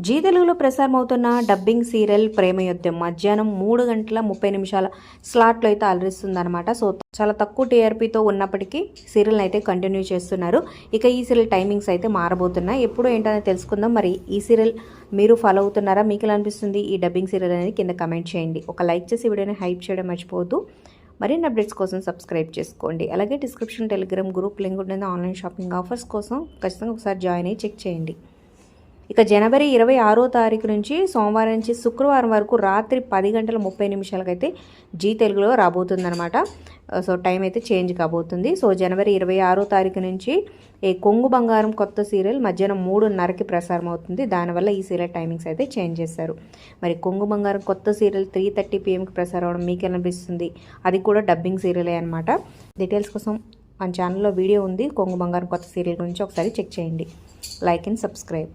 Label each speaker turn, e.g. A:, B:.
A: G తెలుగులో ప్రసారమవుతున్న dubbing serial ప్రేమయుద్ధం మధ్యాహ్నం 3:30 స్లాట్లో అయితే అలరిస్తుందన్నమాట. సో చాలా తక్కువ టీఆర్పీతో ఉన్నప్పటికీ సీరియల్ అయితే కంటిన్యూ చేస్తున్నారు. ఇక ఈ సీరియల్ టైమింగ్స్ అయితే మారబోతున్నాయి. ఎప్పుడు ఏంటనేది తెలుసుకుందాం. మరి ఈ సీరియల్ మీరు ఫాలో అవుతున్నారా? మీకు ఎలా అనిపిస్తుంది ఈ డబ్బింగ్ సీరియల్ అనేది కింద కమెంట్ చేయండి. ఒక లైక్ చేసి వీడియోని హైప్ చేయడం మర్చిపోవద్దు. మరిన్ని అప్డేట్స్ కోసం సబ్స్క్రైబ్ చేసుకోండి. అలాగే డిస్క్రిప్షన్ టెలిగ్రామ్ గ్రూప్ లింక్ ఉంటుంది. ఆన్లైన్ షాపింగ్ ఆఫర్స్ కోసం ఖచ్చితంగా ఒకసారి జాయిన్ అయ్యి చెక్ చేయండి. ఇక జనవరి 26వ తారీఖు నుంచి సోమవారం నుంచి శుక్రవారం వరకు రాత్రి 10:30 అయితే జీ తెలుగులో రాబోతుందన్నమాట. సో టైం అయితే చేంజ్ కాబోతుంది. సో జనవరి 26వ తారీఖు నుంచి కొంగు బంగారం కొత్త సీరియల్ మధ్యాహ్నం 3:30కి ప్రసారం అవుతుంది. దానివల్ల ఈ సీరియల్ టైమింగ్స్ అయితే చేంజ్ చేశారు. మరి కొంగు బంగారం కొత్త సీరియల్ 3:30 PM ప్రసారం అవడం మీకు అనిపిస్తుంది? అది కూడా డబ్బింగ్ సీరియలే అనమాట. డీటెయిల్స్ కోసం మన ఛానల్లో వీడియో ఉంది. కొంగు బంగారం కొత్త సీరియల్ గురించి ఒకసారి చెక్ చేయండి. Like and subscribe.